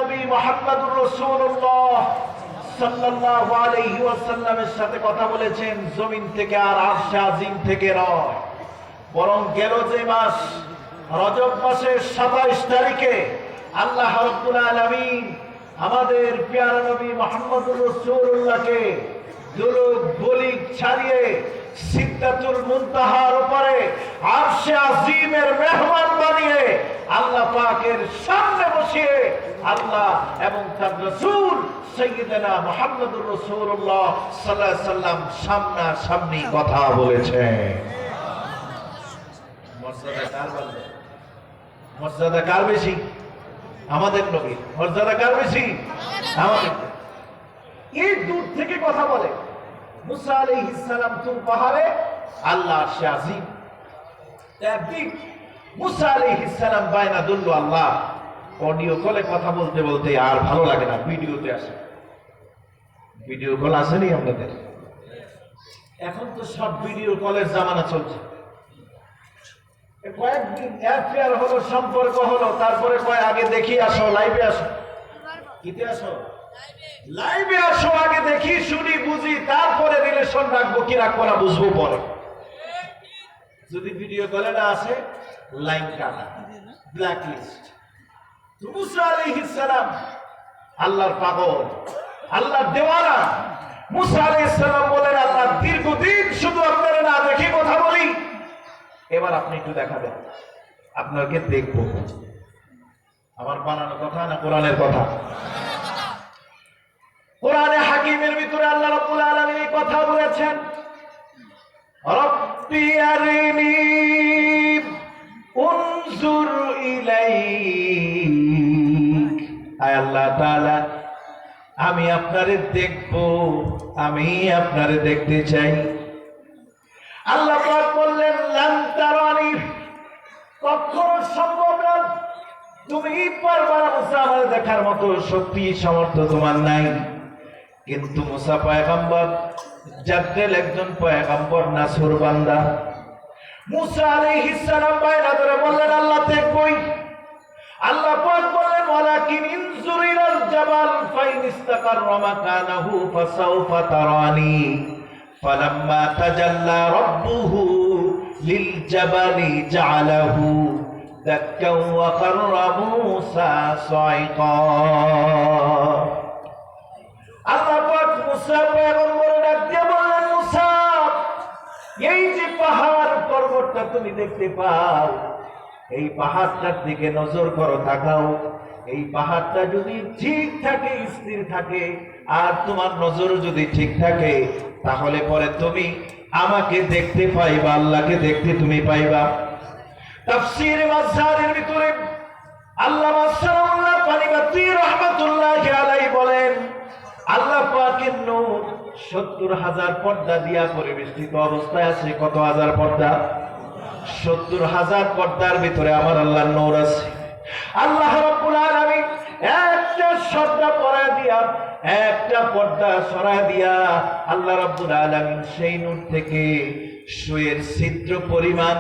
নবী মুহাম্মদুর রাসূলুল্লাহ সাল্লাল্লাহু আলাইহি ওয়াসাল্লামের সাথে কথা বলেছেন জমিন থেকে আর আরশে আজিম থেকে নয়, বরং গেল যে মাস রজব মাসের 27 তারিখে আল্লাহ রাব্বুল আলামিন আমাদের প্যারা নবী মুহাম্মদুর রাসূলুল্লাহকে দুলুক বলিক ছাড়িয়ে সিদরাতুল মুনতাহার উপরে আরশে আজিমের মেহমান বানিয়ে আল্লাহ পাকের সামনে বসিয়ে আল্লাহ এবং তার রাসূল সাইয়্যিদানা মুহাম্মদুর রাসূলুল্লাহ সাল্লাল্লাহু আলাইহি সাল্লাম সামনাসামনি কথা বলেছেন। মর্যাদা কার বেশি? আমাদের নবীর। মর্যাদা কার বেশি? আমাদের। এই দূর থেকে কথা বলে মুসা আলাইহিস সালাম তুর পাহাড়ে, আল্লাহ আরশে আজিম। একদিন মুসা আলাইহিস সালাম বায়না ধরল, আল্লাহ অডিও কলে কথা বলতে বলতে আর ভালো লাগে না, ভিডিওতে আসে। ভিডিও কল আসেনি আপনাদের? এখন তো সব ভিডিও কলের জামানা চলছে। কয়েকদিন অ্যাফেয়ার হলো, সম্পর্ক হলো, তারপরে কয় আগে দেখি আসো, লাইভে আসো। কিতে আসো? লাইভে আসো, আগে দেখি শুনি বুঝি, তারপরে রিলেশন রাখবো কি রাখবো না বুঝবো পরে। যদি ভিডিও কলে না আসে লাইন কাটা, ব্ল্যাক লিস্ট। মুসা আলাইহিস সালাম আল্লাহর পাগল, আল্লাহর দেওয়ানা। মুসা আলাইহিস সালাম বলেন, আল্লাহ দীর্ঘদিন শুধু আপনারা না দেখি কথা বলি, এবার আপনি একটু দেখাবেন, আপনাকে দেখবো। আমার বানানো কথা না কোরআনের কথা? কোরআনে হাকিমের ভিতরে আল্লাহ রাব্বুল আলামিন এই কথা বলেছেন, রব্বি আরিনি উনজুর ইলাইক। আয় আল্লাহ তাআলা, আমি আপনারে দেখব, আমি আপনারে দেখতে চাই। আল্লাহ পাক বললেন, লান তারানি, কখনো সম্ভব না, তুমি পারবা না মুসা, আমার দেখার মতো শক্তি সামর্থ্য তোমার নাই। কিন্তু মুসা পয়গম্বর, জাবরিল একজন পয়গম্বর, নাসুর বান্দা। মুসা আলাইহিস সালাম বাইনা ধরে বললেন, আল্লাহ দেখবই। আল্লাহ পাক বললেন, ওয়ালাকিন ইনজুর ইলাল জাবাল ফাইন ইসতাকাররা মাকানাহু ফাসাউফা তারানি। ফালাম্মা তাজাল্লা রাব্বুহু লিল জাবালি জাআলাহু দাক্কান ওয়া কাররা মূসা সাইকা। আল্লাহ পাক মুসা পয়গম্বরের ডাক দিয়ে বললেন, মুসা, এই যে পাহাড় পর্বতটা তুমি দেখতে পাও, এই পাহাড়টার দিকে নজর করো, তাকাও। এই পাহাড়টা যদি ঠিক থাকে, স্থির থাকে, আর তোমার নজর যদি ঠিক থাকে, তাহলে পরে তুমি আমাকে দেখতে পাইবা, আল্লাহকে দেখতে তুমি পাইবা। তাফসীর মাযহারের ভিতরে আল্লামা সালাউল্লাহ পানিবাতি রাহমাতুল্লাহি আলাইহি বলেন, আল্লাহ পাকের নূর ৭০,০০০ পর্দা দিয়া পরিবেষ্টিত অবস্থায় আছে। কত হাজার পর্দা? ৭০,০০০ পর্দার ভিতরে আমার আল্লাহর নূর আছে। আল্লাহ রাব্বুল আলামিন একটা পর্দা পরায় দিয়া, একটা পর্দা সরায় দিয়া, আল্লাহ রাব্বুল আলামিন সেই নূর থেকে সুয়ের ছিদ্র পরিমাণ,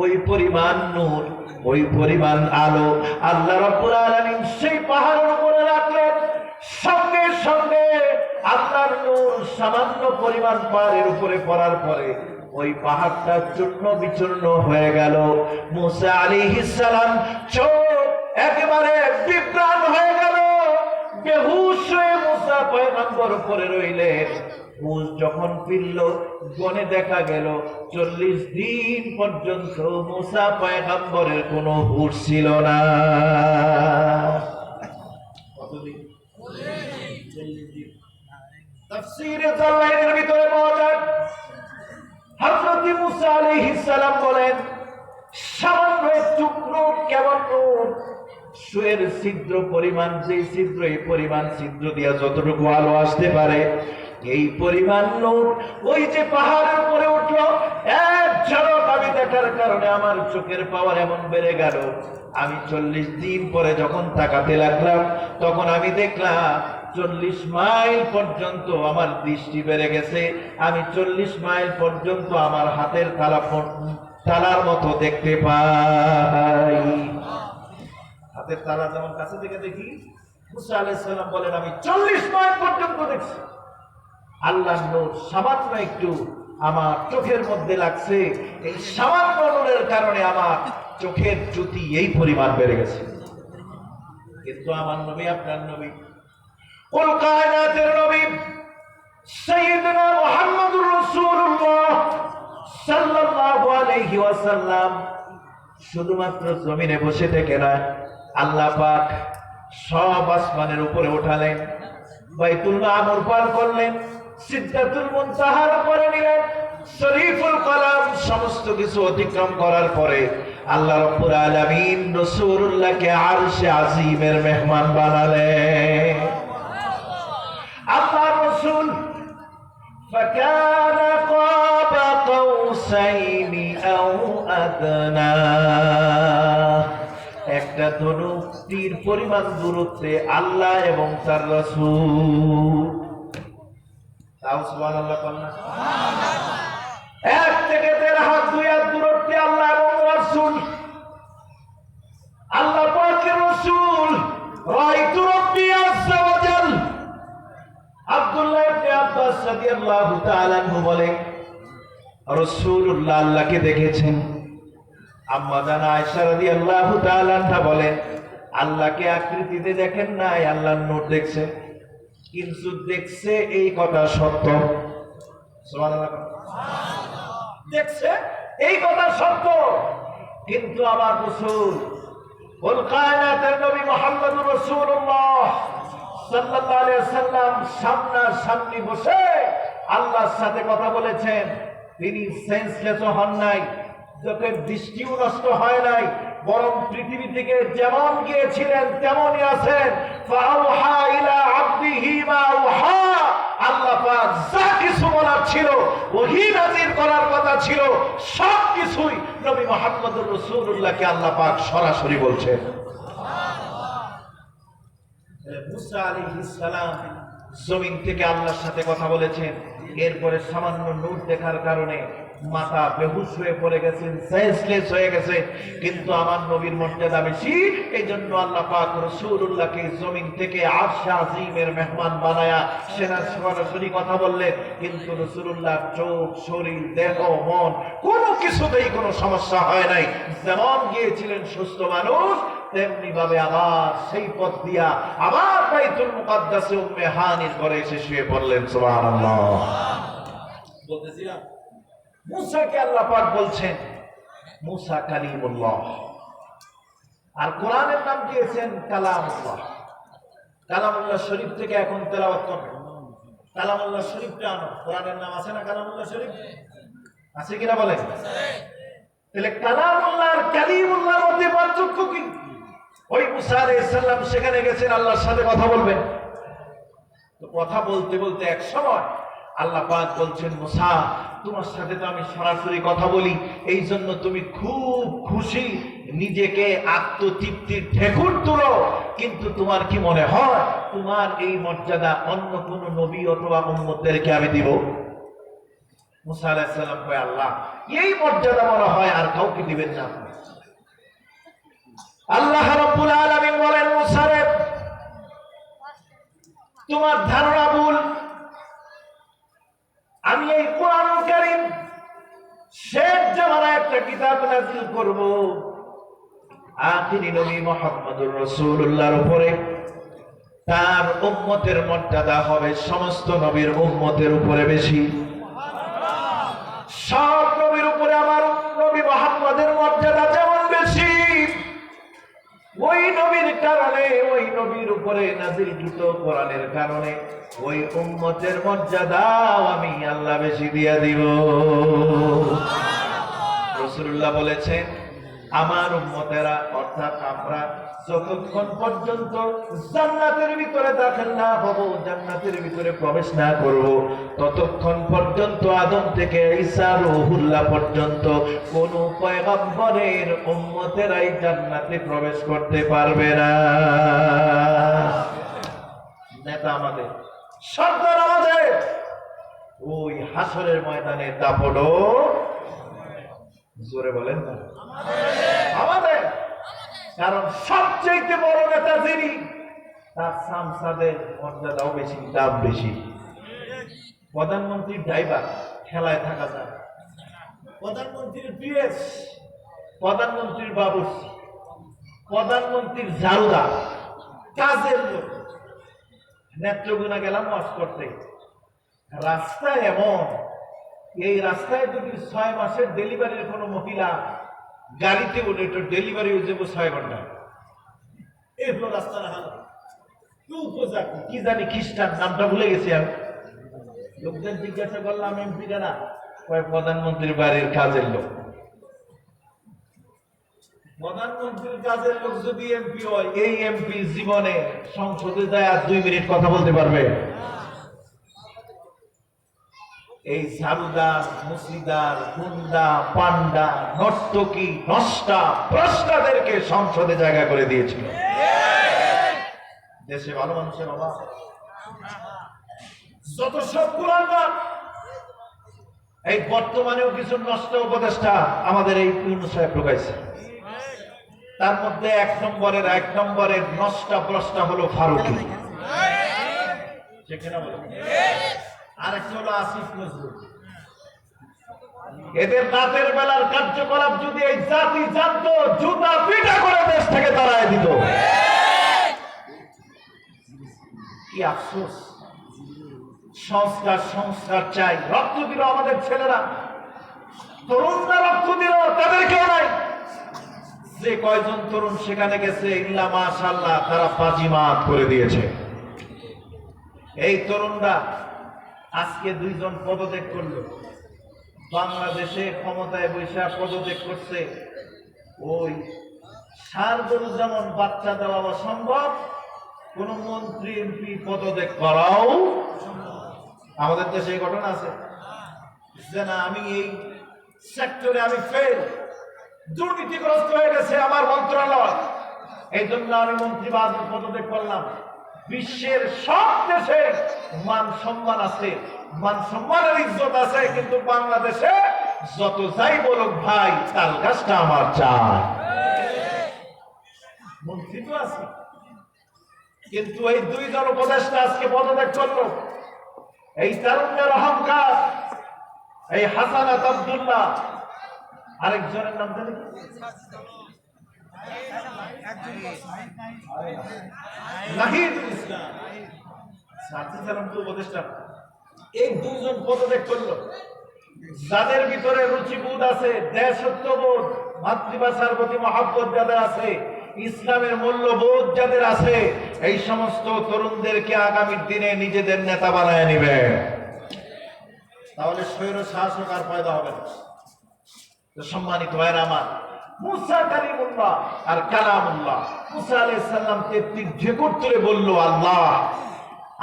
ওই পরিমাণ নূর, ওই পরিমাণ আলো আল্লাহ রাব্বুল আলামিন সেই পাহাড়ের উপরে রাখলেন। সঙ্গে সঙ্গে আল্লাহর নূর সামান্য পরিমাণ পাহাড়ের উপরে পড়ার পরে ওই পাহাড়টা চূর্ণ বিচূর্ণ হয়ে গেল। মুসা আলাইহিস সালাম চোখ একেবারে বিভ্রান্ত হয়ে গেল, বেহুশ হয়ে মুসা পয়গম্বর পড়ে রইলেন। হুঁশ যখন ফিরল, গনে দেখা গেল ৪০ দিন পর্যন্ত মুসা পয়গম্বরের কোনো হুঁশ ছিল না। কতদিন? ৪০ দিন। তাফসীরে জালালাইনের ভিতরে পাওয়া যায়, হযরত মুসা আলাইহিস সালাম বলেন, সামান্য টুকরো, কেমন নূর, সুয়ের ছিদ্র পরিমাণ, যে ছিদ্র, এই পরিমাণ ছিদ্র দিয়া যতটুকু আলো আসতে পারে, এই পরিমাণ নূর ওই যে পাহাড়ের উপরে উঠলো। এক ঝলক আমি দেখার কারণে আমার চোখের পাওয়ার এমন বেড়ে গেল, আমি ৪০ দিন পরে যখন তাকাতে লাগলাম, তখন আমি দেখলাম ৪০ মাইল পর্যন্ত আমার দৃষ্টি বেড়ে গেছে। আমি ৪০ মাইল পর্যন্ত আমার হাতের তালার মতো দেখতে পাই। হাতের তালা যেমন কাছে থেকে দেখি, মুসা আলাইহিস সালাম বলেন, আমি 40 মাইল পর্যন্ত দেখছি আল্লাহর নূর সামান্য একটু আমার চোখের মধ্যে লাগছে। এই সামান্য নূরের কারণে আমার চোখের জ্যোতি এই পরিমাণ বেড়ে গেছে। কিন্তু আমার নবী, আপনার নবী, কুল কায়নাতের নবী সাইয়্যিদুনা মুহাম্মদুর রাসূলুল্লাহ সাল্লাল্লাহু আলাইহি ওয়াসাল্লাম শুধুমাত্র জমিনে বসে থেকে না, আল্লাহ পাক সব আসমানের উপরে উঠালেন, বাইতুল মামুর পার করলেন, সিদরাতুল মুনতাহার উপরে নিলেন, শরীফুল কলাম সমস্ত কিছু অতিক্রম করার পরে আল্লাহ রাব্বুল আলামিন রাসূলুল্লাহকে আরশে আজিমের মেহমান বানালেন। আল্লাহর রাসূল فكان قاب قوسين أو أدنى, একটা ধনুক তীর পরিমাণ দূরত্বে আল্লাহ এবং তার রাসূল। তাও সুবহানাল্লাহ বলনা, 1 থেকে 1.5 হাত 2 হাত দূরত্বে আল্লাহ এবং রাসূল। আল্লাহ পাকের রাসূল রাআইতু রাব্বি আযজা ওয়া জাল। আব্দুল্লাহ ইবনে আব্বাস রাদিয়াল্লাহু তাআলা আনহু বলেন, রাসূলুল্লাহ আল্লাহকে দেখেছেন। আম্মা জান আয়েশা রাদিয়াল্লাহু তাআলা আনহা বলেন, আল্লাহকে আকৃতিতে দেখেন নাই, আল্লাহর নূর দেখছে। কিন্তু দেখছে এই কথা সত্য, সুবহানাল্লাহ, দেখছে এই কথা সত্য, কিন্তু আমার রাসূল কুল কায়নাতের নবী মুহাম্মদুর রাসূলুল্লাহ সাল্লাল্লাহু আলাইহি ওয়াসাল্লাম সামনাসামনি বসে আল্লাহর সাথে কথা বলেছেন। তিনি সেন্সলেস হন নাই, চোখের দৃষ্টিও নষ্ট হয় নাই, বরং পৃথিবী থেকে যেমন গিয়েছিলেন তেমনই আছেন। ফাআওহা ইলা আবদিহি মা আওহা, আল্লাহ পাক যা কিছু বলার ছিল, ওহী নাযিল করার কথা ছিল, সব কিছুই নবী মুহাম্মদুর রাসূলুল্লাহকে আল্লাহ পাক সরাসরি বলছেন। মুসা আলাইহিস সালাম জমিন থেকে আল্লাহর সাথে কথা বলেছেন। এরপরে সামান্য নূর দেখার কারণে মাথা বেহুশ হয়ে পড়ে গেছেন, সেন্সলেস হয়ে গেছে। কিন্তু আমার নবীর মর্যাদা বেশি, এই জন্য আল্লাহ পাক রাসূলুল্লাহকে জমিন থেকে আরশে আজিমের মেহমান বানায়া সেনা সরাসরি কথা বললেন। কিন্তু রাসূলুল্লাহ চোখ, শরীর, দেহ, মন কোনো কিছুতেই কোনো সমস্যা হয় নাই। যেমন গিয়েছিলেন সুস্থ মানুষ, তেমনি ভাবে আবার সেই পথ দিয়া আবার বাইতুল মুকাদ্দাসে উম্মে হানির ঘরে এসে শুয়ে পড়লেন। সুবহানাল্লাহ। বলতেছিলাম মুসাকে আল্লাহ পাক বলছেন মুসা কালিমুল্লাহ, আর কোরআনের নাম দিয়েছেন কালামুল্লাহ। কালামুল্লাহ শরীফ থেকে এখন তেলাওয়াত করবেন। কালামুল্লাহ শরীফটা আনো, কোরআনের নাম আছে না কালামুল্লাহ শরীফ, আছে কিনা বলেন? তাহলে কালামুল্লাহ আর কালিমুল্লাহর মধ্যে পার্থক্য কি? ওই মুসা আলাইহিস সালাম সেখানে গেছেন আল্লাহর সাথে কথা বলবেন। তো কথা বলতে বলতে এক সময় আল্লাহ পাক বলছেন, মুসা তোমার সাথে তো আমি সরাসরি কথা বলি, এই জন্য তুমি খুব খুশি, নিজেকে আত্মতৃপ্তির ঠেকুর তুলো। কিন্তু তোমার কি মনে হয় তোমার এই মর্যাদা অন্য কোন নবী অথবা উম্মতদেরকে আমি দিব? মুসা আলাইহিস সালাম কয়, আল্লাহ এই মর্যাদা মনে হয় আর কাউকে দিবেন না। আল্লাহ রাব্বুল আলামিন বলেন, মুসা রে তোমার ধারণা ভুল। আমি এই কোরআনুল কারীম শেষ জামানায় একটা কিতাব নাযিল করব, আখিরি নবী মুহাম্মদুর রাসূলুল্লাহর উপরে। তার উম্মতের মর্যাদা হবে সমস্ত নবীর উম্মতের উপরে বেশি। সব নবীর উপরে আমার নবী মুহাম্মদের মর্যাদা যেমন বেশি, ওই নবীর কারণে, ওই নবীর উপরে নাযিলকৃত কোরআনের কারণে ওই উম্মতের মর্যাদাও আমি আল্লাহ বেশি দিয়া দিব। রাসূলুল্লাহ বলেছেন, আমার উম্মতেরা অর্থাৎ আমরা যতক্ষণ পর্যন্ত জান্নাতের ভিতরে দাখিল না হব, জান্নাতের ভিতরে প্রবেশ না করব, ততক্ষণ পর্যন্ত আদম থেকে ঈসা রূহুল্লাহ পর্যন্ত কোন পয়গম্বরের উম্মতেরাই জান্নাতে প্রবেশ করতে পারবে না। নেতা আমাদের, সরদার আমাদের, ওই হাসরের ময়দানে দাপড়ো, জোরে বলেন না আমাদের। কারণ সবচেয়ে বড় নেতা যিনি, তার সামসাদের মর্যাদাও বেশি, দাম বেশি। প্রধানমন্ত্রীর ড্রাইভার খেলায় থাকা যায়, প্রধানমন্ত্রীর পিএস, প্রধানমন্ত্রীর বাবুর্চি, প্রধানমন্ত্রীর ঝাড়ুদার, কাজের লোক। নেত্রকোনা গেলাম ওয়াজ করতে, রাস্তায় এমন, এই রাস্তায় যদি 6 মাসের ডেলিভারির কোনো মহিলা গাড়িতে উঠে তো ডেলিভারি হয়ে যাবো 6 ঘন্টা। এগুলো রাস্তার হাল উপজাতি কি জানি খ্রিস্টান, নামটা ভুলে গেছি আমি। লোকদের জিজ্ঞাসা করলাম এমপি না, প্রধানমন্ত্রীর বাড়ির কাজের লোক। প্রধানমন্ত্রীর কাজের লোক যদি এমপি হয়, এই এমপি জীবনে সংসদে যায় আর 2 মিনিট কথা বলতে পারবে? এই ঝাড়ুদার, মুসলিদার, গুন্ডা, পান্ডা, নর্তকী, নষ্টা, ভ্রষ্টাদেরকে সংসদে জায়গা করে দিয়েছিল। দেশে ভালো মানুষের অভাব, যত সব কুলাঙ্গার। এই বর্তমানেও কিছু নষ্ট উপদেষ্টা আমাদের এই ইউনূস সাহেব ঢুকাইছে। তার মধ্যে 1 নম্বরের নষ্টা ভ্রষ্টা হলো ফারুকী, ঠিক না বলো? আরেকটা হলো আসিফ নজরুল। এদের রাতের বেলার কার্যকলাপ যদি এই জাতি জানতো, জুতা পিটা করে দেশ থেকে তাড়ায় দিত। কি আফসোস! সংস্কার চাই। রক্ত দিল আমাদের ছেলেরা, তরুণরা রক্ত দিল, তাদের কেউ নাই। যে কয়জন তরুণ সেখানে গেছে, ইল্লা মাশাআল্লাহ, তারা বাজিমাত করে দিয়েছে। এই তরুণরা আজকে 2 জন পদত্যাগ করলো। বাংলাদেশে ক্ষমতায় বৈশা পদত্যাগ করছে। ওই ষাঁড় গরু যেমন বাচ্চা দেওয়া অসম্ভব, কোন মন্ত্রী এমপি পদত্যাগ করাও আমাদের দেশে এই ঘটনা আছে যে না, আমি এই সেক্টরে আমি ফেল, দুর্নীতিগ্রস্ত হয়ে গেছে আমার মন্ত্রণালয়, এই জন্য আমি মন্ত্রী পদত্যাগ করলাম। বিশ্বের সব দেশে মান সম্মান আছে, মান সম্মানের ইজ্জত আছে, কিন্তু বাংলাদেশে যত যাই বলুক ভাই, তাল গাছটা আমার চাই। মন্ত্রী তো আছে, কিন্তু এই 2 জন উপদেষ্টা আজকে পদত্যাগ করলো। এই তারুণ্যের অহংকার, এই হাসানাত আব্দুল্লাহ, আরেকজনের নাম জানি নাহিদুল ইসলাম, উপদেষ্টা, এই 2 জন পদত্যাগ করলো। যাদের ভিতরে রুচিবোধ আছে, দেশত্ববোধ, মাতৃভাষার প্রতি মহব্বত যাদের আছে, ইসলামের মূল্যবোধ যাদের আছে, এই সমস্ত তরুণদেরকে আগামীর দিনে নিজেদের নেতা বানায় নিবে। তাহলে স্বৈর শাসক আর পয়দা হবে না। সম্মানিত ভাইরা আমার, মুসা কালিমুল্লাহ আর কালামুল্লাহ, মুসা আলাইহিস সালাম 33 ঢেকুর তুলে বলল, আল্লাহ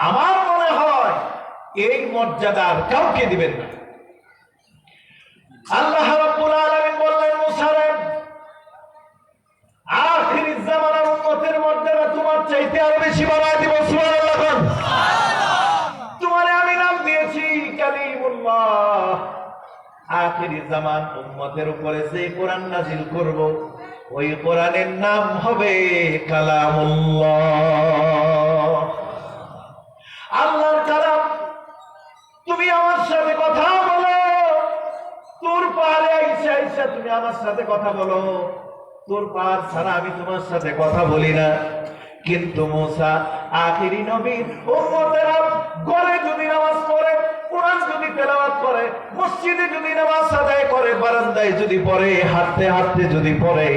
আমার মনে হয় এই মর্যাদা আর কাউকে দিবেন না। আল্লাহ রাব্বুল আলামিন বললেন, মুসা রে, আখির জামানার উম্মতের মর্যাদা তোমার চাইতে আরো বেশি বাড়ায় দিব। সুবহানাল্লাহ। তোমারে আমি নাম দিয়েছি কালিমুল্লাহ। আখির জামান উম্মতের উপরে যে কোরআন নাযিল করব, ওই কোরআনের নাম হবে কালামুল্লাহ। আল্লাহর কালাম। তুমি আমার সাথে কথা বলো, তোর পাহাড়ে আইসা তুমি আমার সাথে কথা বলো, তোর পাহাড় ছাড়া আমি তোমার সাথে কথা বলি না। কিন্তু মুসা আখিরি নবী, উম্মতেরা ঘরে যদি নামাজ পড়ে, কোরআন যদি তেলাওয়াত করে, মসজিদে যদি নামাজ আদায় করে, বারান্দায় যদি পড়ে, হাঁটতে হাঁটতে যদি পড়ে,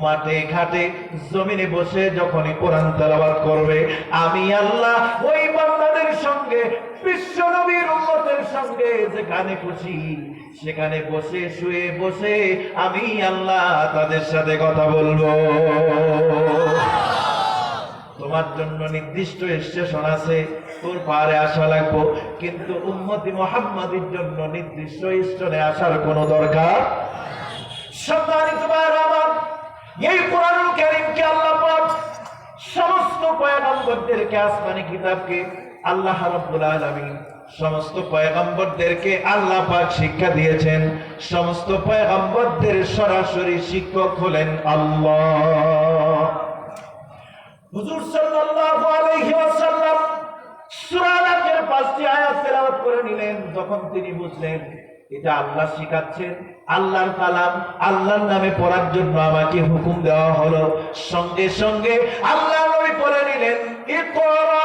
মাঠে ঘাটে জমিনে বসে যখনই কোরআন তেলাওয়াত করবে, আমি আল্লাহ ওই বান্দাদের সঙ্গে, বিশ্ব নবীর উম্মতের সঙ্গে যেখানে খুশি সেখানে বসে শুয়ে বসে আমি আল্লাহ তাদের সাথে কথা বলবো। তোমার জন্য নির্দিষ্ট স্টেশন আছে, তোর পারে আসা লাগবো, কিন্তু উম্মতি মুহাম্মাদের জন্য নির্দিষ্ট স্টেশনে আসার কোনো দরকার। সম্মানিত ভাইরা আমার, এই কোরআনুল কারীমকে আল্লাহ পাক সমস্ত পয়গম্বরদেরকে, আসমানি কিতাবকে আল্লাহ রাব্বুল আলামিন সমস্ত পয়গম্বরদেরকে আল্লাহ পাক শিক্ষা দিয়েছেন। সমস্ত পয়গম্বরদের সরাসরি শিক্ষক হলেন আল্লাহ। হুজুর সাল্লাল্লাহু আলাইহি ওয়াসাল্লাম সূরা আলাকের 5টি আয়াত তেলাওয়াত করে নিলেন। যখন তিনি বুঝলেন এটা আল্লাহ শিখাচ্ছেন, আল্লাহর কালাম, আল্লাহর নামে পড়ার জন্য আমাকে হুকুম দেওয়া হলো, সঙ্গে সঙ্গে আল্লাহ নবী পড়ে নিলেন ইকরা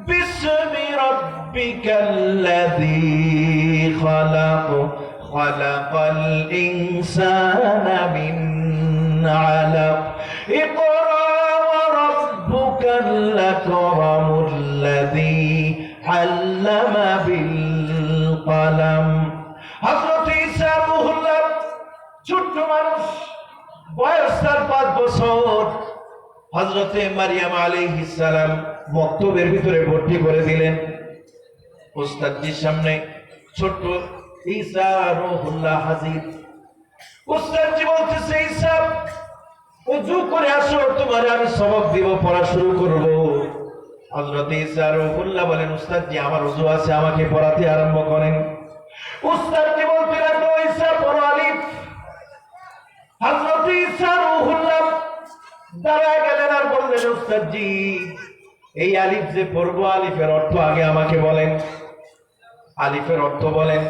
বিসমি রাব্বিকাল্লাযী খালাক খালাকাল ইনসানা মিন আলাক ইকরা ওয়া রাব্বুকাল আকরামুল্লাযী আল্লামা বিল কলম। হযরত ঈসা রূহুল্লাহ ছোট্ট মানুষ, বয়স তার 5 বছর। হযরত মারিয়াম আলাইহিস সালাম মক্তবের ভিতরে ভর্তি করে দিলেন। উস্তাদজির সামনে ছোট্ট ঈসা রূহুল্লাহ হাজির। উস্তাদজি বলতেছে, ঈসা ওযু করে আসো, তোমারে আমি সবক দিব, পড়া শুরু করব। হযরত ঈসা রূহুল্লাহ বলেন, উস্তাদজি আমার ওযু আছে, আমাকে পড়াতে আরম্ভ করেন। উস্তাদজি বলতে লাগলো, ঈসা পড়ো আলিফ। হযরত ঈসা রূহুল্লাহ দাঁড়ায় গেলেন আর বললেন, উস্তাদজি এই আলিফ যে পড়বো, আলিফের অর্থ আগে আমাকে বলেন, আলিফের অর্থ বলেন।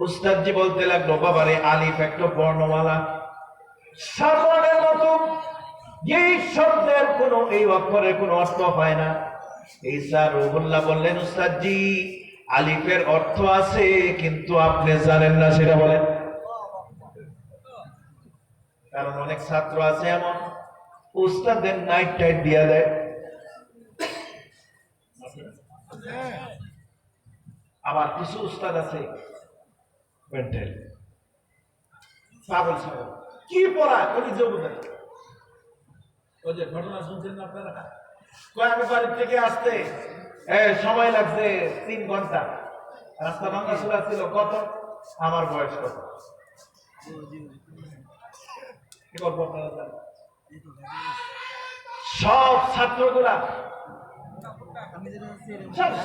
উস্তাদজি বলতে লাগলো, বাবারে আলিফ একটা বর্ণমালা, সামনের মতো এই শব্দের কোনো, এই অক্ষরের কোনো অর্থ হয় না। ঈসা রূহুল্লাহ বললেন, উস্তাদজি আলিফের অর্থ আছে, কিন্তু আপনি জানেন না, সেটা বলেন। কারণ অনেক ছাত্র আছে এমন, উস্তাদের নাইট টাইট দিয়া দেয়। আবার কিছু উস্তাদ আছে মেন্টাল পাগল ছাগল, কি পড়ায় ওই যে বুঝেন। ওই যে ঘটনা শুনছেন না আপনারা, আমি বাড়ি থেকে আসতে সময় লাগছে 3 ঘন্টা, রাস্তা ভাঙা চলা ছিল। কত? আমার বয়স কত? কি করবো আপনারা জানেন? সব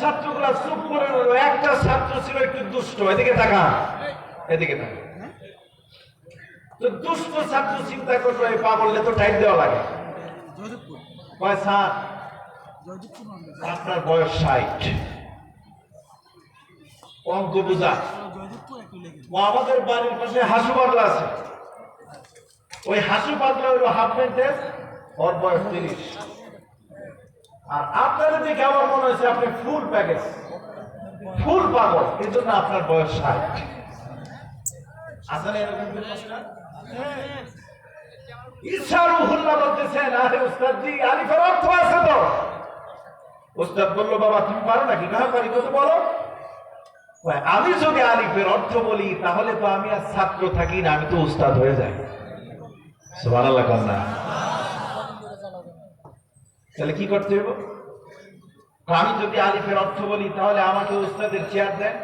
ছাত্রগুলা চুপ করে রইল। একটা ছাত্র ছিল একটু দুষ্ট, এদিকে তাকা, এদিকে তাকা। তো দুষ্ট ছাত্র চিন্তা করলো, এই পাগললে তো টাইট দেওয়া লাগে। স্যার আপনার বয়স 60, অঙ্ক বুঝা। আমাদের বাড়ির পাশে হাসু পাগলা আছে, ওই হাসু পাগলা হইল হাফ প্যান্টের, ওর বয়স 30। আর আপনার দিকে আমার মনে হয়েছে আপনি ফুল প্যাকেজ, ফুল পাগল, এই জন্য আপনার বয়স 60। আসলে এরকম ঈসা রূহুল্লাহ বলতেছেন, আরে উস্তাদজি আলিফের অর্থ আছে তো। উস্তাদ বলল, বাবা তুমি পারো নাকি? না পারি, কত বলো। আমি যদি আলিফের অর্থ বলি তাহলে তো আমি আর ছাত্র থাকি না, আমি তো উস্তাদ হয়ে যাই। সুবহানাল্লাহ কান্না। তাহলে কি করতে হবে? আমি যদি আলিফের অর্থ বলি তাহলে আমাকে উস্তাদের চেয়ার দেন,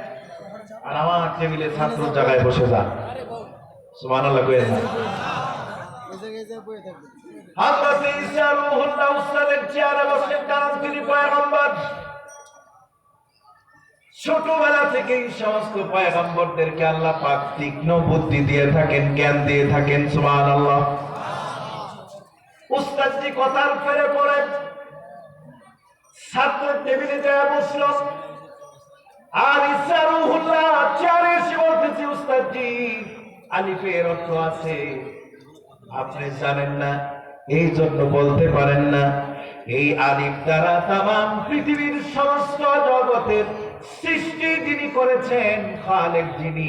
আর আমার টেবিলে ছাত্র জায়গায় বসে যান। সুবহানাল্লাহ কইেন না। হযরত ঈসা রূহুল্লাহ উস্তাদের চেয়ারে বসলেন, কারণ তিনি পয়গম্বর। ছোটবেলা থেকেই সমস্ত পয়গম্বরদেরকে আল্লাহ পাক তীক্ষ্ণ বুদ্ধি দিয়ে থাকেন, জ্ঞান দিয়ে থাকেন। সুবহানাল্লাহ। উস্তাদজি কথার ফেরে পড়ে ছাত্রের টেবিলে যায় বসল, আর ঈসা রূহুল্লাহ চেয়ারে এসে বলতেছে, উস্তাদজি আলিফের অর্থ আছে, আপনি জানেন না, এই জন্য বলতে পারেন না। এই আলিফ দ্বারা তামাম পৃথিবীর সমস্ত জগতের সৃষ্টি যিনি করেছেন, খালেক যিনি,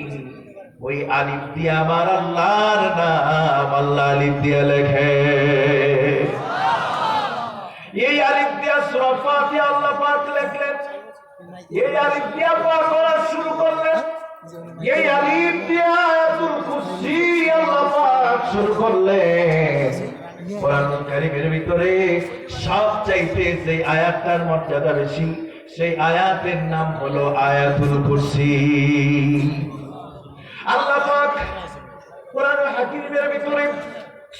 ওই আলিফ দিয়ে আমার আল্লাহর নাম আল্লাহ আলিফ দিয়ে লেখে। এই আলিফ দিয়া সূরা ফাতিহা আল্লাহ পাক লিখলেন, এই আলিফ দিয়া পড়া শুরু করলেন, এই আলিফ দিয়া আয়াতুল কুরসি আল্লাহ পাক শুরু করলেন। কোরআনুল কারীমের ভিতরে সবচাইতে যে আয়াতটার মর্যাদা বেশি, সেই আয়াতের নাম হলো আয়াতুল কুরসি। আল্লাহ পাক কোরআনুল হাকীমের ভিতরে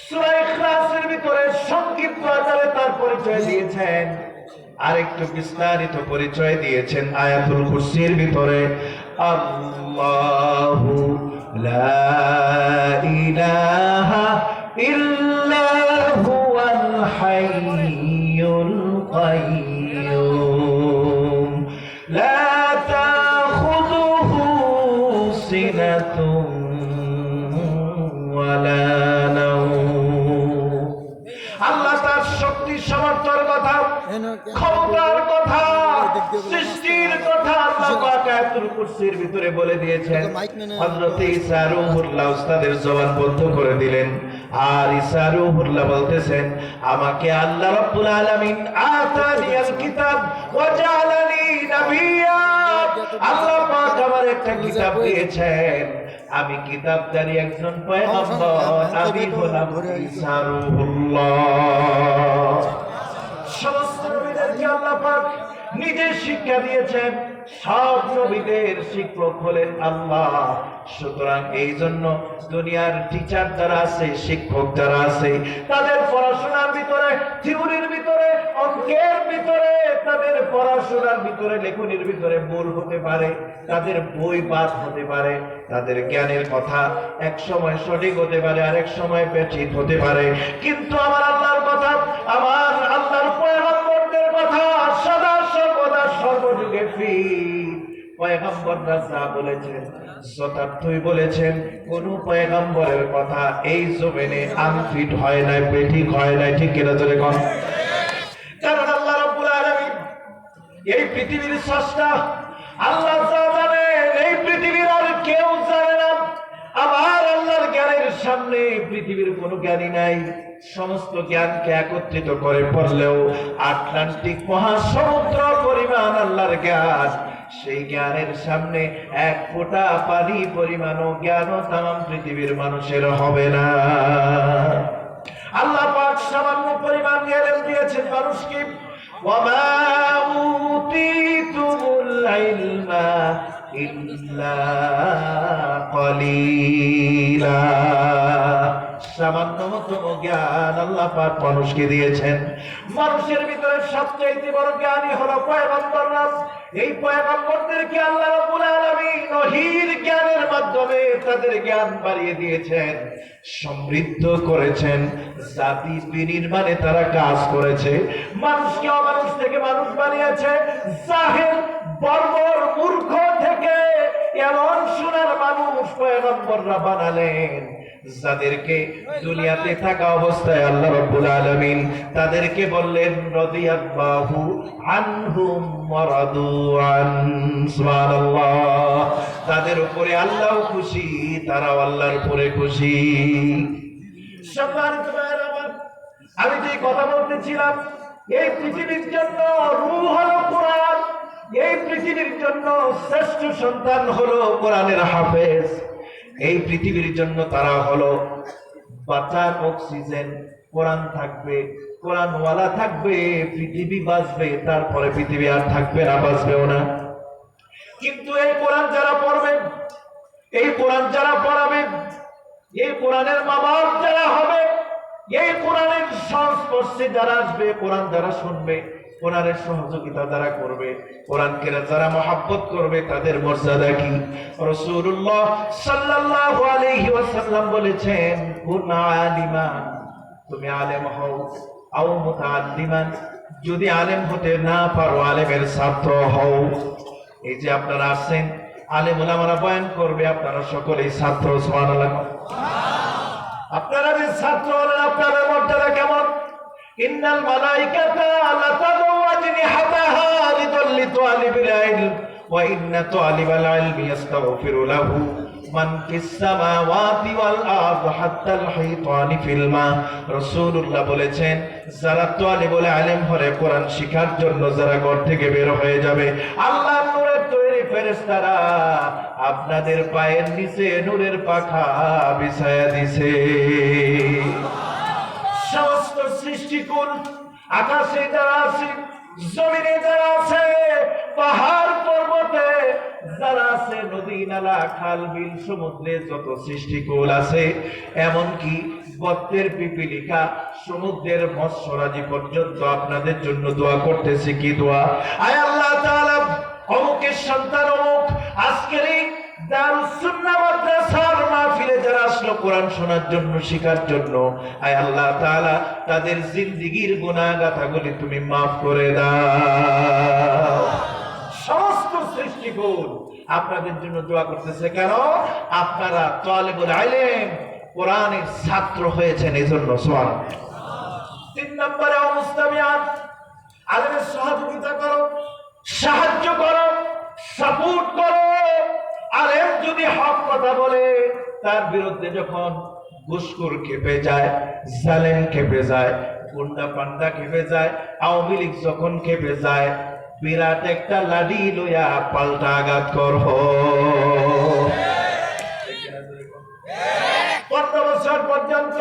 সূরা ইখলাসের ভিতরে সংক্ষিপ্ত আকারে তার পরিচয় দিয়েছেন, আর একটু বিস্তারিত পরিচয় দিয়েছেন আয়াতুল কুরসির ভিতরে। আল্লাহু লা ইলাহা ইল্লা হুয়াল হাইয়্যুল القيوم لا تأخذه سنة ولا نوم আল্লাহ তার শক্তি সামর্থ্যের কথা, ক্ষমতার কথা, সৃষ্টির কথা আল্লাহ পাক আয়াতুল কুরসির ভিতরে বলে দিয়েছেন। হযরত ঈসা রূহুল্লাহ উস্তাদের জবান বন্ধ করে দিলেন, আর ঈসা রূহুল্লাহ বলতেছেন, আমাকে আল্লাহ রাব্বুল আলামিন আতানিয়াল কিতাব ওয়া জাআলানি নাবিয়্যা, আল্লাহ পাক আমার একটা কিতাব দিয়েছেন, আমি কিতাবদারি একজন পয়গম্বর, আমি হলাম ঈসা রূহুল্লাহ। সমস্ত নবীদেরকে আল্লাহ পাক নিজে শিক্ষা দিয়েছেন, সব নবীদের শিক্ষক হলেন আল্লাহ। সুতরাং এই জন্য দুনিয়ার টিচার যারা আছে, শিক্ষক যারা আছে, তাদের পড়াশোনার ভিতরে, থিওরির ভিতরে, অঙ্কের ভিতরে, তাদের পড়াশোনার ভিতরে, লেখনির ভিতরে ভুল হতে পারে, তাদের বই বাদ হতে পারে, তাদের জ্ঞানের কথা এক সময় সঠিক হতে পারে, আরেক সময় বেঠিক হতে পারে, কিন্তু আমার আল্লাহর কথা, আমার আল্লাহর পয়গম্বরদের কথা সদা সর্বদা সর্বযুগে ফিট। পয়গম্বররা যা বলেছেন যথার্থই বলেছেন, কোন পয়গম্বরের কথা এই জমিনে আনফিট হয় নাই, বেঠিক হয় নাই, ঠিক কিনা জোরে কোন? কারণ আল্লাহ রাব্বুল আলামিন এই পৃথিবীর স্রষ্টা, আল্লাহ যা জানেন এই পৃথিবীর আর কেউ জানে না। আমার আল্লাহর জ্ঞানের সামনে পৃথিবীর কোনো জ্ঞানী নাই। সমস্ত জ্ঞানকে একত্রিত করে পড়লেও আটলান্টিক মহাসমুদ্র পরিমাণ আল্লাহর জ্ঞান, সেই জ্ঞানের সামনে এক ফোঁটা পানি পরিমাণও জ্ঞানও তামাম পৃথিবীর মানুষের হবে না। আল্লাহ পাক সামান্য পরিমাণ জ্ঞান দিয়েছেন মানুষকে। ওয়ামা উতীতুমুল ইলমা ইল্লা কলিলা, সামান্যতম জ্ঞান আল্লাহ পাক মানুষকে দিয়েছেন। মানুষের ভিতরে সবচেয়ে বড় জ্ঞানী হলো পয়গম্বররা। এই পয়গম্বরদেরকে আল্লাহ রাব্বুল আলামিন ওহীর জ্ঞানের মাধ্যমে তাদের জ্ঞান বাড়িয়ে দিয়েছেন, সমৃদ্ধ করেছেন, জাতি বিনির্মাণে তারা কাজ করেছে, মানুষকে অমানুষ থেকে মানুষ বানিয়েছে, জাহেল বর্বর মূর্খ থেকে এমন সোনার মানুষ পয়গম্বররা বানালেন, যাদেরকে দুনিয়াতে থাকা অবস্থায় আল্লাহ রাব্বুল আলামিন তাদেরকে বললেন রাদিয়াল্লাহু আনহুম ওয়া রাদু আন, সুবহানাল্লাহ। তাদের উপরে আল্লাহও খুশি, তারাও আল্লাহর উপরে খুশি। সম্মানিত ভাইরা আমার, আমি যে কথা বলতেছিলাম, এই পৃথিবীর জন্য রূহ হলো কোরআন, এই পৃথিবীর জন্য শ্রেষ্ঠ সন্তান হলো কোরআনের হাফেজ, এই পৃথিবীর জন্য তারা হলো বাঁচার অক্সিজেন। কোরআন থাকবে, কোরআনওয়ালা থাকবে, পৃথিবী বাঁচবে, তারপরে পৃথিবী আর থাকবে না, বাঁচবেও না। কিন্তু এই কোরআন যারা পড়বে, এই কোরআন যারা পড়াবে, এই কোরআনের মা-বাপ যারা হবে, এই কোরআনের সংস্পর্শে যারা আসবে, কোরআন যারা শুনবে, কোরআনের সহযোগিতা যারা করবে, কোরআনকে যারা মহব্বত করবে, তাদের মর্যাদা কি? রাসূলুল্লাহ সাল্লাল্লাহু আলাইহি ওয়াসাল্লাম বলেছেন, কুন আলিমান, তুমি আলেম হও, আও মুতাআল্লিমান, যদি আলেম হতে না পারো আলেমের ছাত্র হও। এই যে আপনারা আছেন, আলেম ওলামারা বয়ান করবে, আপনারা সকলেই ছাত্র, সুবহানাল্লাহ। আপনারা যে ছাত্র হলেন, আপনাদের মর্যাদা কেমন? ইন্নাল মালাইকাতা লাতাদু আজনিহাতাহা লিতালিবিল ইলম ওয়া ইন্না তালিবাল ইলমি ইস্তাগফিরু লাহু মান ফিস সামাওয়াতি ওয়াল আরদি হাত্তাল হাইতানি ফিল মা। রাসূলুল্লাহ বলেছেন, যারা তালিবুল ইলম হলে কোরআন শিখার জন্য যারা ঘর থেকে বের হয়ে যাবে, আল্লাহর নূরের তৈরি ফেরেশতারা আপনাদের পায়ের নিচে নূরের পাখা বিছায়া দিছে। সমস্ত সৃষ্টিকুল, আকাশে যারা আছে, জমিনে যারা আছে, পাহাড় পর্বতে যারা আছে, নদী নালা খাল বিল সমুদ্রে যত সৃষ্টিকুল আছে, এমনকি গর্তের পিপিলিকা, সমুদ্রের মৎস্যরাজি পর্যন্ত আপনাদের জন্য দোয়া করতেছে। কি দোয়া? আয় আল্লাহ তাআলা, অমুকের সন্তান অমুক আজকের এই দারুস সুন্নাহ মাদ্রাসার মাহফিলে যারা আসলো কোরআন শোনার জন্য, শিখার জন্য, আয় আল্লাহ তাআলা তাদের জিন্দেগীর গুনাহ গাথাগুলি তুমি মাফ করে দাও। সমস্ত সৃষ্টিকুল আপনাদের জন্য দোয়া করতেছে। কেন? আপনারা তালিবুল ইলম, কোরআনের ছাত্র হয়েছেন, এজন্য। সুবহানাল্লাহ। 3 নম্বরে মুস্তামিয়ান, আলেমের সহযোগিতা করো, সাহায্য করো, সাপোর্ট করো। আলেম যদি হক কথা বলে, তার বিরুদ্ধে যখন ঘুষখোর খেপে যায়, জালেম খেপে যায়, গুন্ডা পান্ডা খেপে যায়, আওয়ামী লীগ যখন খেপে যায়, বিরাট একটা লাঠি লইয়া পাল্টা আঘাত করো। 15 বছর পর্যন্ত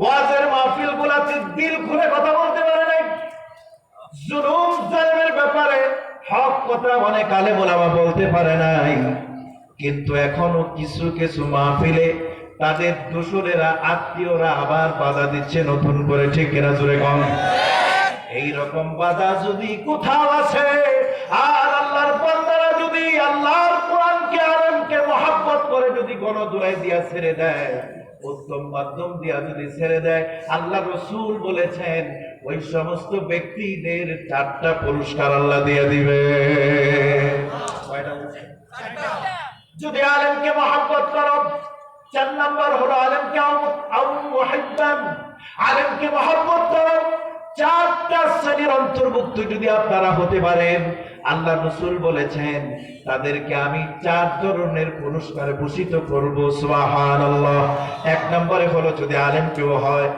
ওয়াজের মাহফিল গুলাতে দিল খুলে কথা বলতে পারে নাই। জুলুম জালেমের ব্যাপারে হক কথা অনেক আলেম ওলামা বলতে পারে নাই। কিন্তু এখনো কিছু কিছু মাহফিলে তাদের দোসরেরা, আত্মীয়রা আবার বাধা দিচ্ছে নতুন করে। ঠিক কিনা জোরে কম? এইরকম বাধা যদি কোথাও আছে, আর আল্লাহর বান্দারা যদি আল্লাহর কোরআনকে, আলেমকে মহব্বত করে যদি গণদুলাই দিয়া ছেড়ে দেয়, উত্তম মাধ্যম দিয়া যদি ছেড়ে দেয়, আল্লাহ রাসূল বলেছেন ওই সমস্ত ব্যক্তিদের 4টা পুরস্কার আল্লাহ দিয়ে দিবে। যদি আলেমকে মহব্বত করো, 4 নম্বর হলো আলেমকে আলেমকে মহব্বত করো। 4টা শ্রেণীর অন্তর্ভুক্ত যদি আপনারা হতে পারেন, আল্লাহ রাসূল বলেছেন তাদেরকে আমি 4 ধরনের পুরস্কারে ভূষিত করব। সুবহানাল্লাহ। 1 নম্বরে হলো যদি আলেম কেউ হয়,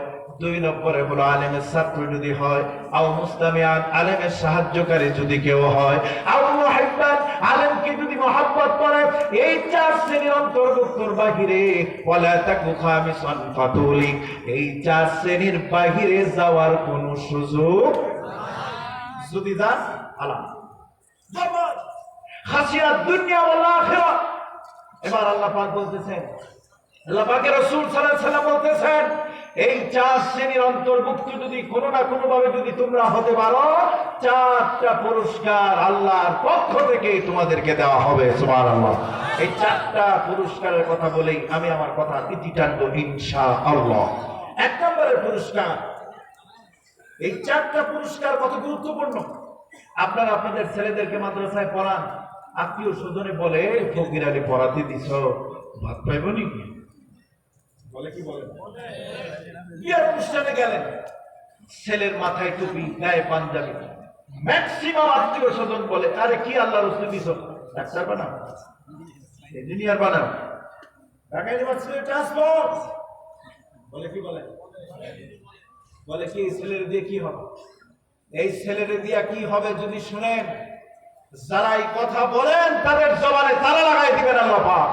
2 নম্বরে হলো আলেমের ছাত্র যদি হয়, আও মুস্তামিয়ান, আলেমের সাহায্যকারী যদি কেউ হয়, আও মুহিব্বান, আলেমকে যদি মহব্বত করে। এই 4 শ্রেণীর অন্তর্ভুক্তর বাহিরে ওয়ালা তাকু খামিসান ফাতুলি, এই 4 শ্রেণীর বাহিরে যাওয়ার কোনো সুযোগ যদি যান আলাম খাসিয়াত দুনিয়া ওয়াল আখিরা। এবার আল্লাহ পাক বলতেছেন, আল্লাহ পাকের রাসূল সাল্লাল্লাহু আলাইহি ওয়াসাল্লাম বলতেছেন, এই 4 শ্রেণীর অন্তর্ভুক্ত যদি কোনো না কোনো ভাবে যদি তোমরা হতে পারো, 4টা পুরস্কার আল্লাহর পক্ষ থেকে তোমাদেরকে দেওয়া হবে। সুবহানাল্লাহ। এই 4টা পুরস্কারের কথা বলেই আমি আমার কথা ইতি টানবো ইনশাআল্লাহ। 1 নম্বরের পুরস্কার, এই 4টা পুরস্কার কত গুরুত্বপূর্ণ। আপনারা আপনাদের ছেলেদেরকে মাদ্রাসায় পড়ান, আত্মীয় স্বজনে বলে ফকির আলী পড়াতে দিছ, ভাত পাইব নি? বলে কি বলে? বিয়ের অনুষ্ঠানে গেলেন, ছেলের মাথায় টুপি, গায়ে পাঞ্জাবি, ম্যাক্সিমাম আত্মীয় স্বজন বলে আরে কি আল্লাহ রাসূল দিছ, ডাক্তার বানাও, ইঞ্জিনিয়ার বানাও, ঢাকা ইউনিভার্সিটি ট্রান্সপোর্ট। বলে কি বলে? বলে কি ছেলের দিয়ে কি হবে? এই ছেলের দিয়া কি হবে যদি শুনেন, যারা এই কথা বলেন তাদের জবানে তালা লাগাই দিবেন আল্লাহ পাক।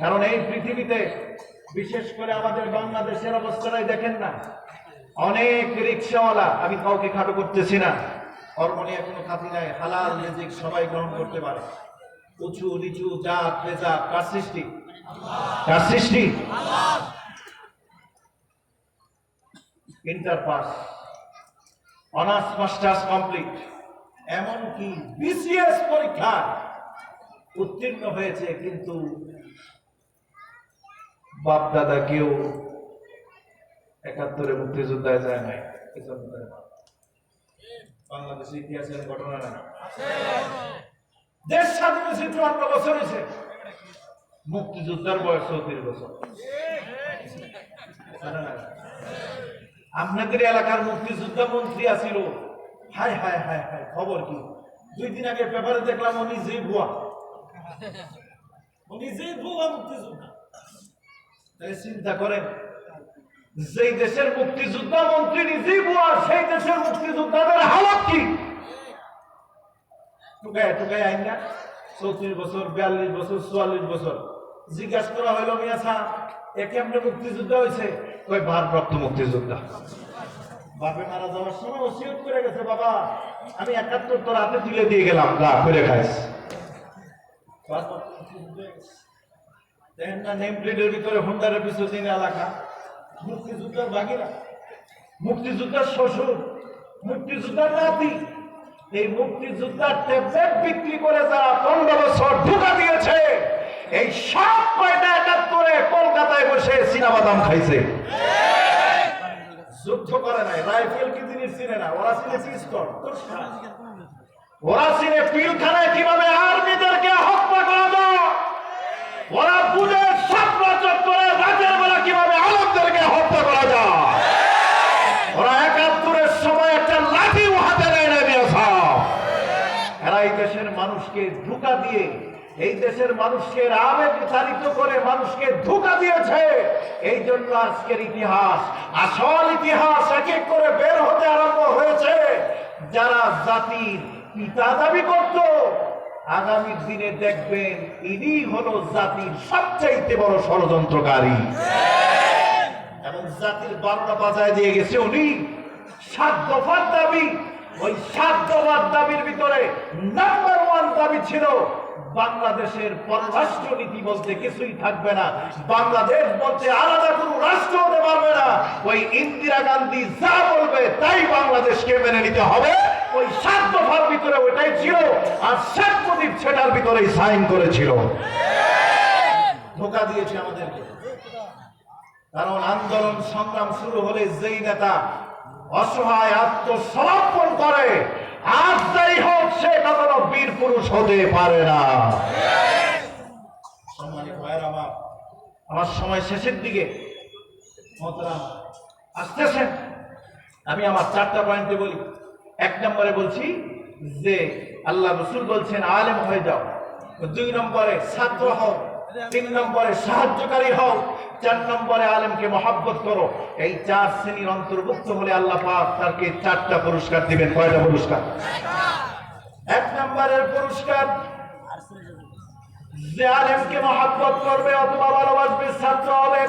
কারণ এই পৃথিবীতে, বিশেষ করে আমাদের বাংলাদেশের অবস্থাটাই দেখেন না, অনেক রিকশাওয়ালা, আমি কাউকে খাটো করতেছি না, কর্ম নিয়ে কোনো খাতি নাই, হালাল রিজিক সবাই গ্রহণ করতে পারে। উঁচু নিচু, জাত বেজাত, কার সৃষ্টি? কার সৃষ্টি? Inter pass, honours masters complete, এমনকি বিসিএস পরীক্ষা উত্তীর্ণ হয়েছে, কিন্তু বাপ দাদা কেউ 71-এ মুক্তিযোদ্ধায় যায় নাই। বাংলাদেশের ইতিহাসের ঘটনা না, দেশ স্বাধীন হয়েছে 54 বছর হয়েছে, মুক্তিযোদ্ধার বয়স 34 বছর। আপনাদের এলাকার মুক্তিযোদ্ধা মন্ত্রী আছিল, হায় হায় হায় হায়, খবর কি? 2 দিন আগে পেপারে দেখলাম উনি যে ভুয়া, মুক্তিযোদ্ধা। তাই চিন্তা করেন, যেই দেশের মুক্তিযোদ্ধা মন্ত্রী নিজেই ভুয়া, সেই দেশের মুক্তিযোদ্ধাদের হালত কি? টুকায় টুকায় আইন না, 34 বছর, 42 বছর, 44 বছর। জিজ্ঞাসা করা হইল, মিয়া সাহেব এ কেমনে মুক্তিযোদ্ধা হয়েছে? ওই ভারপ্রাপ্ত মুক্তিযোদ্ধা। বাপে মারা যাওয়ার সময় ওসিয়ত করে গেছে, বাবা আমি 71 তোর হাতে তুলে দিয়ে গেলাম, যা করে খাইস। দেখেন না, নেম প্লেটের ভিতরে হুন্ডারের পিছু দিন এলাকা, মুক্তিযোদ্ধার বাগিরা, মুক্তিযোদ্ধার শ্বশুর, মুক্তিযোদ্ধার নাতি, এই মুক্তিযোদ্ধার ট্যাবলেট বিক্রি করে যারা 15 বছর ধোঁকা দিয়েছে, এই সব কয়টা অ্যাটাক করে কলকাতায় বসে চীনাবাদাম খাইছে। যুদ্ধ করে নাই। রাইফেল কি জিনিস চিনে না, ওরা চিনে পিস্তল। ওরা চিনে পিলখানায় কিভাবে আর্মিদেরকে হত্যা করা যায়, ওরা বুঝে স্বপ্ন চত্বরে রাতের বেলা কিভাবে আলমদেরকে হত্যা করা যায়। ওরা 71-এর সময় একটা লাঠি হাতে নেয় না দিয়েছে। এরা এই দেশের মানুষকে ধোঁকা দিয়ে, এই দেশের মানুষকে আবেগ চালিত করে মানুষকে ধোঁকা দিয়েছে। এই জন্য আজকের ইতিহাস, আসল ইতিহাস এক এক করে বের হতে আরম্ভ হয়েছে। যারা জাতির পিতা দাবি করত, আগামী দিনে দেখবেন ইনি হলো জাতির সবচাইতে বড় ষড়যন্ত্রকারী। এবং জাতির 12টা বাজায় দিয়ে গেছে উনি। 7 দফার দাবি, ওই 7 দফার দাবির ভিতরে নাম্বার 1 দাবি ছিল বাংলাদেশের পররাষ্ট্র নীতি বলতে কিছুই থাকবে না, বাংলাদেশ বলতে আলাদা কোনো রাষ্ট্র হতে পারবে না। ওই ইন্দিরা গান্ধী যা বলবে তাই বাংলাদেশকে মেনে নিতে হবে। ওই 7 দফার ভিতরে ওইটাই ছিল, আর শেখ মুজিব সেটার ভিতরেই সাইন করেছিল। ধোঁকা দিয়েছে আমাদেরকে। কারণ আন্দোলন সংগ্রাম শুরু হলে যেই নেতা অসহায় আত্মসমর্পণ করে, আজ যাই হোক সে কখনো বীর পুরুষ হতে পারে না। সম্মানিত ভাইরা, আমার সময় শেষের দিকে আসতেছেন। আমি আমার 4টা পয়েন্টে বলি। 1 নম্বরে বলছি যে আল্লাহ রাসূল বলছেন আলেম হয়ে যাও। 2 নম্বরে ছাত্র হও। 3 নম্বরে সাহায্যকারী হও। 4 নম্বরে আলেমকে মহব্বত করো। এই 4 শ্রেণীর অন্তর্ভুক্ত হলে আল্লাহ পাক তাকে 4টা পুরস্কার দিবেন। কয়টা পুরস্কার? 1 নম্বরের পুরস্কার, যে আলেমকে মহব্বত করবে অথবা ভালোবাসবে, ছাত্র হবে,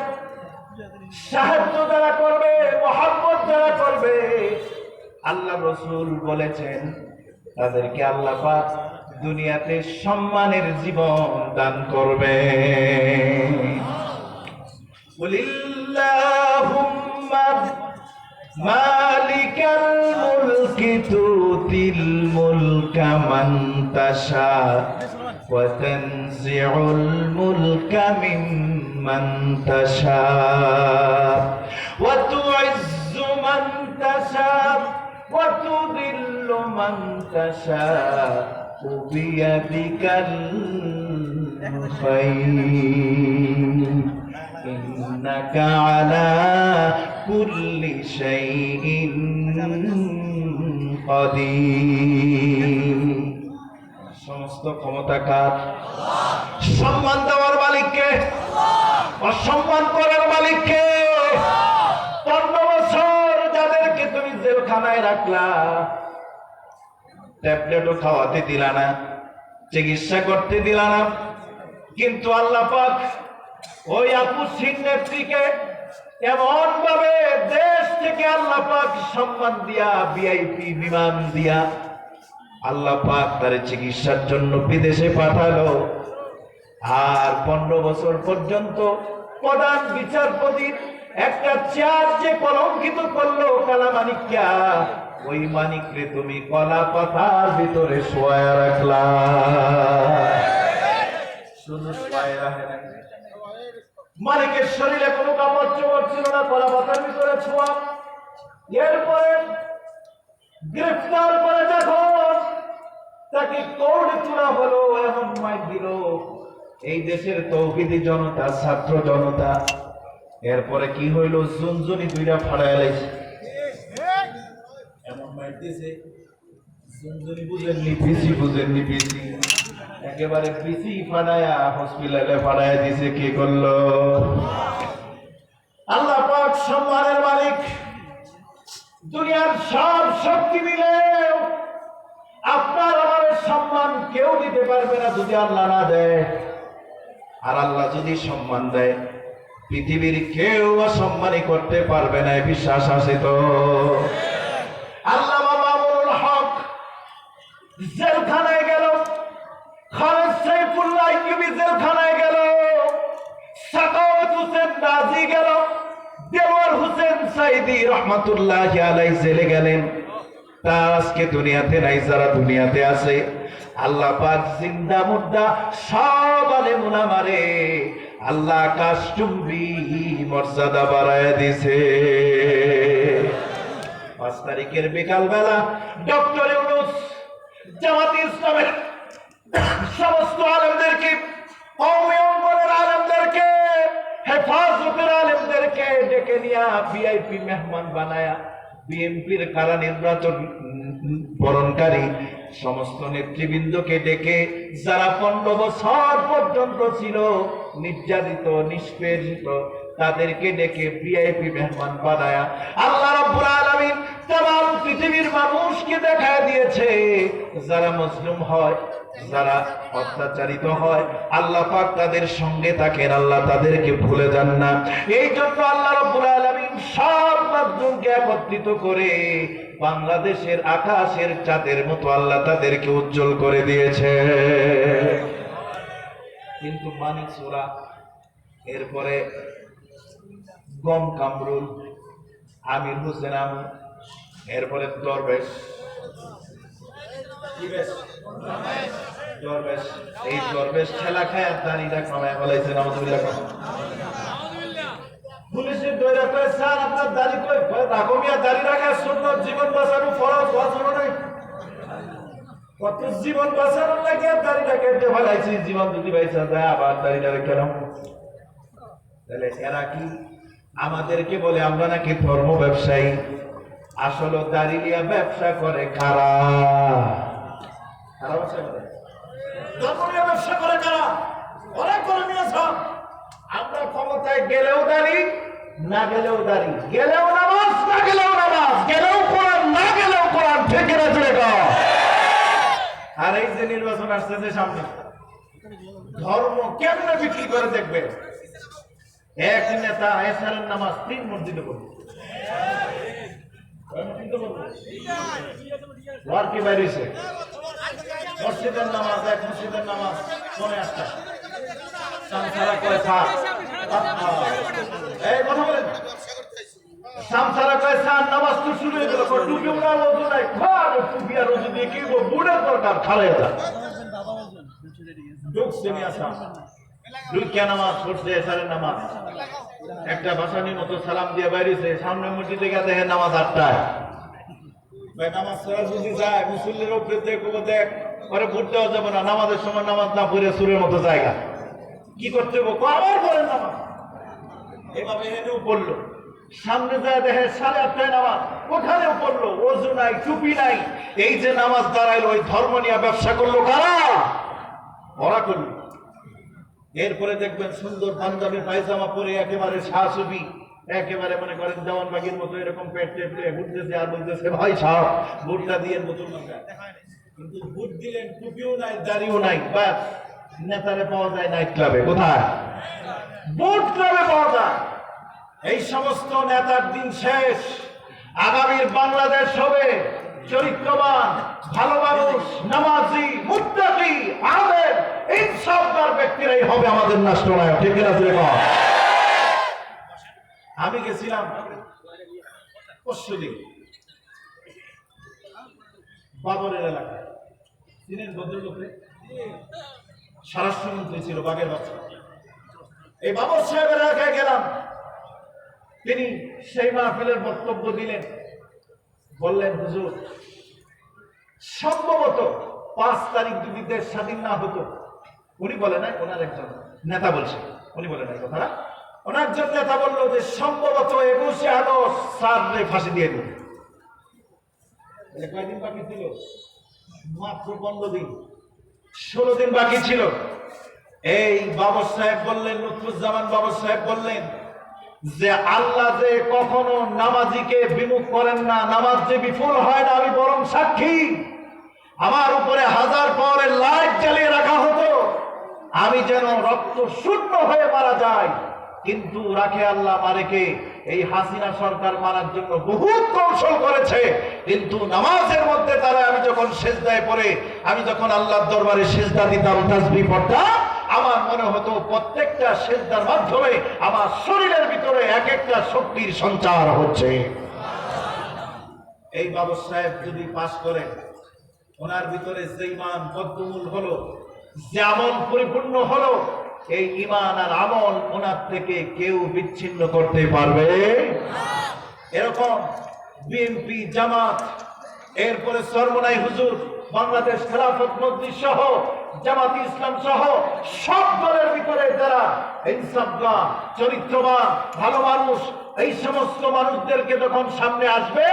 সাহায্য যারা করবে, মহব্বত যারা করবে, আল্লাহ রাসূল বলেছেন তাদেরকে আল্লাহ পাক দুনিয়াতে সম্মানের জীবন দান করবে। কুলিল্লাহুম্মা মালিকাল মুলকি তুতিল মুলকা মান তাশা ওয়া তানজিউল মুলকা মিম্মান তাশা ওয়া তুইজ্জু মান তাশা ওয়া তুযিল্লু মান তাশা বিয়াদিকাল খায়র ইন্নাকা আলা কুল্লি শাইইন কাদির। সমস্ত ক্ষমতা কার? সম্মান দেওয়ার মালিককে, অসম্মান করার মালিককে। 15 বছর যাদেরকে তুমি জেলখানায় রাখলা, ট্যাবলেটও খাওয়াতে দিলা না, চিকিৎসা করতে দিলা না, কিন্তু আল্লাহ পাক ওই আপু সিং নেত্রীকে এমন ভাবে দেশ থেকে আল্লাহ পাক সম্মান দিয়া, ভিআইপি বিমান দিয়া আল্লাহ পাক তার চিকিৎসার জন্য বিদেশে পাঠালো। আর 15 বছর পর্যন্ত প্রধান বিচারপতির একটা চেয়ার যে কলঙ্কিত করলো কালা মানিককে, ওই মানিকরে তুমি কলা পাতার ভিতরে শোয়া রাখলা। শুধু শোয়া রাখে না, মালিকের শরীরে কোনো কাপড় চোপড় ছিল না, কলা পাতার ভিতরে ছোঁয়া। এরপরে গ্রেফতার করে যখন তাকে কোর্টে তোলা হলো, এমন মাইক দিল এই দেশের তৌহিদি জনতা, ছাত্র জনতা। এরপরে কি হইল? জুনজুনি 2টা ফাড়ায় লাইছে। এমন মাইক দিয়েছে, জুনজুনি বুঝেননি, পিসি বুঝেননি, পিসি একেবারে পিসি ফাড়ায়া হসপিটালে ফাড়ায় দিছে। কি করলো? আল্লাহ পাক সম্মানের মালিক। দুনিয়ার সব শক্তি মিলে আপনার আমার সম্মান কেউ দিতে পারবে না যদি আল্লাহ না দেয়। আর আল্লাহ যদি সম্মান দেয়, পৃথিবীর কেউ অসম্মানই করতে পারবে না, বিশ্বাস আছে তো? আল্লামা মামুনুল হক জেলখানায় গেল, খালেদ সাইফুল্লাহ ইউবি জেলখানায় গেল, সাখাওয়াত হোসেন নাজি গেল, দেওয়ার হোসেন সাইদি রহমাতুল্লাহি আলাইহি জেলে গেলেন। তা আজকে দুনিয়াতে নাই, যারা দুনিয়াতে আছে আল্লাহ পাক জিন্দা মুর্দা সব আলেম উলামারে আল্লাহ আকাশ চুম্বি মর্যাদা বাড়ায় দিছে। 5 তারিখের বিকাল বেলা ডক্টর ইউনূস জামাতে ইসলামের সমস্ত আলেমদেরকে, কওমি অঙ্গনের আলেমদেরকে, হেফাজতের আলেমদেরকে ডেকে নিয়ে ভিআইপি মেহমান বানায়া বিএনপির কারা নির্বাচন বরণকারী সমস্ত নেতৃবৃন্দকে ডেকে, যারা 15 বছর পর্যন্ত ছিল নির্যাতিত নিষ্পেষিত, তাদেরকে ডেকে ভিআইপি মেহমান বানায়া আল্লাহ রাব্বুল আলামিন তাম পৃথিবীর মানুষকে দেখায় দিয়েছে, যারা মজলুম হয়, যারা অত্যাচারিত হয়, আল্লাহ পাক তাদের সঙ্গে থাকেন, আল্লাহ তাদেরকে ভুলে যান না। এই জন্য আল্লাহ রাব্বুল আলামিন সব মাধ্যমকে একত্রিত করে বাংলাদেশের আকাশের চাঁদের মতো আল্লাহ তাদেরকে উজ্জ্বল করে দিয়েছে। কিন্তু মানিক সোরা, এরপরে গম কামরুল, আমির হোসেন আমু, এরপরে দরবেশ, দরবেশ, এই দরবেশ ঠেলা খায় আর দাঁড়িয়ে কামায় বলাইছে। নাউযুবিল্লাহ। পুলিশের দৌড়া কয়, স্যার আপনার দাড়ি কই? রাগমিয়া দাড়ি রাখা সুন্নাত, জীবন বাঁচানো ফরজ, ওয়াজিব নয়। কত জীবন বাঁচানোর লাগে দাড়িটা কেটে ফেলাইছি, জীবন যদি বাইসা যায় আবার দাড়িটা কেন? তাহলে এরা কি আমাদেরকে বলে আমরা নাকি ধর্ম ব্যবসায়ী? আসলে দাঁড়িয়ে ব্যবসা করে কারা? কারা ব্যবসা করে? ধর্ম নিয়ে ব্যবসা করে কারা? অনেক করে নিয়েছ। আমরা ক্ষমতায় গেলেও দাঁড়ি, না গেলেও দাঁড়ি, গেলেও নামাজ, না গেলেও নামাজ, গেলেও কোরআন, না গেলেও কোরআন, ঠিক না? জুড়ে গাও। আর এই যে নির্বাচন আসতেছে সামনে, ধর্ম কেমনে বিক্রি করে দেখবে? এক নেতা এসারের নামাজ 3 মসজিদে পড়বে, ওয়ার্কে বাইরেছে মসজিদের নামাজ, এক মসজিদের নামাজ 8:30। সামসারা কয় স্যার, এই কথা বলেন, সামসারা কয় স্যার নামাজ তো শুরু হয়ে গেল, টুপি উড়ার ওজু নাই, খার টুপি আর ওজু দিয়ে কি বুড়ের দরকার, খালে যা ঢুকছে নিয়ে আসা ঢুকিয়া নামাজ পড়ছে, এসারের নামাজ একটা ভাসানির মতো সালাম দিয়ে বাইরেছে, সামনে মসজিদে গিয়ে দেখে নামাজ 8টায়। ভাই নামাজ পড়া যদি যায় মুসল্লির উপরে দেখবো, দেখ পরে ভোট দেওয়া যাবে না, নামাজের সময় নামাজ না পড়ে সুরের মতো জায়গা কি করতে হবে? আবার পড়েন নামাজ, এভাবে এনেও পড়লো, সামনে যায় দেখে 8:30 নামাজ, ওখানেও পড়লো, ওযু নাই, টুপি নাই। এই যে নামাজ দাঁড়াইলো, ওই ধর্ম নিয়ে ব্যবসা করলো কারা? ওরা করলো। এরপরে দেখবেন সুন্দর পাঞ্জাবি পায়জামা পরে একেবারে শাহসুবি, একেবারে মনে করেন দেওয়ানবাগির মতো এরকম পেট টেপে ঘুরতেছে আর বলতেছে ভাই সাহেব ভোটটা দিয়ে নতুন। কিন্তু ভোট দিলেন, টুপিও নাই, দাড়িও নাই, বাস নেতারে পাওয়া যায় নাইট ক্লাবে। কোথায়? ভোট ক্লাবে পাওয়া যায়। এই সমস্ত নেতার দিন শেষ। আগামীর বাংলাদেশ হবে চরিত্রবান, ভালো মানুষ, নামাজি, মুত্তাকি, আলেম, ইনসাফদার ব্যক্তিরাই হবে আমাদের রাষ্ট্রনায়ক। ঠিক না? আমি গেছিলাম পরশুদিন বাবরের এলাকায়, চিনেন ভদ্রলোকে? স্বরাষ্ট্রমন্ত্রী ছিল, বাগের বাচ্চা। এই বাবর সাহেবের এলাকায় গেলাম, তিনি সেই মাহফিলের বক্তব্য দিলেন, বললেন হুজুর সম্ভবত 5 তারিখ যদি দেশ স্বাধীন না হতো, উনি বলে নাই, ওনার একজন নেতা বলছে, উনি বলে নাই কথাটা, ওনার একজন নেতা বললো যে সম্ভবত 21 আগস্ট স্যাররে ফাঁসি দিয়ে দিল। কয়দিন বাকি ছিল? মাত্র 15 দিন, 16 দিন বাকি ছিল। এই বাবর সাহেব বললেন, লুৎফুজ্জামান বাবর সাহেব বললেন যে আল্লাহ যে কখনো নামাজিকে বিমুখ করেন না, নামাজ যে বিফল হয় না, আমি বরং সাক্ষী। আমার উপরে 1000 পাওয়ারের লাইট জ্বালিয়ে রাখা হতো, আমি যেন রক্ত শূন্য হয়ে মারা যায়, কিন্তু রাখে আল্লাহ মারেকে। এই হাসিনা সরকার মারার জন্য বহুত কৌশল করেছে, কিন্তু নামাজের মধ্যে তারা, আমি যখন সেজদায় পড়ে, আমি যখন আল্লাহর দরবারে সেজদা দিতাম, তাসবিহ পড়তাম, আমার মনে হতো প্রত্যেকটা সেজদার মাধ্যমে আমার শরীরের ভিতরে এক একটা শক্তির সঞ্চার হচ্ছে। এই বাবু সাহেব যদি পাশ করেন, ওনার ভিতরে যে ইমান বদ্ধমূল হলো, যে আমল পরিপূর্ণ হলো, এই ইমান আর আমল ওনার থেকে কেউ বিচ্ছিন্ন করতে পারবে। এরকম বিএনপি, জামাত, এরপরে সরমনাই হুজুর, বাংলাদেশ খেলাফত মজলিস সহ জামাতি ইসলাম সহ সব দলের ভিতরে যারা ইনসাফবান, চরিত্রবান, ভালো মানুষ, এই সমস্ত মানুষদেরকে যখন সামনে আসবে,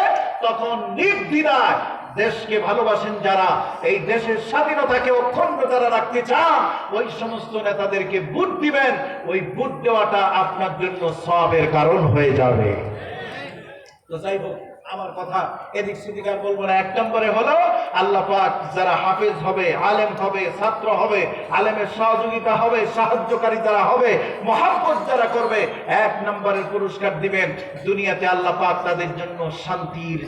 তখন নির্দ্বিধায় দেশকে ভালোবাসেন যারা, এই দেশের স্বাধীনতাকে অক্ষুণ্ণ যারা রাখতে চান, ওই সমস্ত নেতাদেরকে ভোট দিবেন। ওই ভোট দেওয়াটা আপনার জন্য সওয়াবের কারণ হয়ে যাবে। তো যাই হোক, আমার কথা এদিক সেদিক আর বলবো না। এক নম্বরে হলো আল্লাহ পাক যারা হাফেজ হবে, আলেম হবে, ছাত্র হবে, আলেমের সহযোগিতা হবে, সাহায্যকারী যারা হবে, মহাব্বত যারা করবে, এক নম্বরের পুরস্কার দিবেন। দুনিয়াতে আল্লাহ পাক তাদের জন্য শান্তির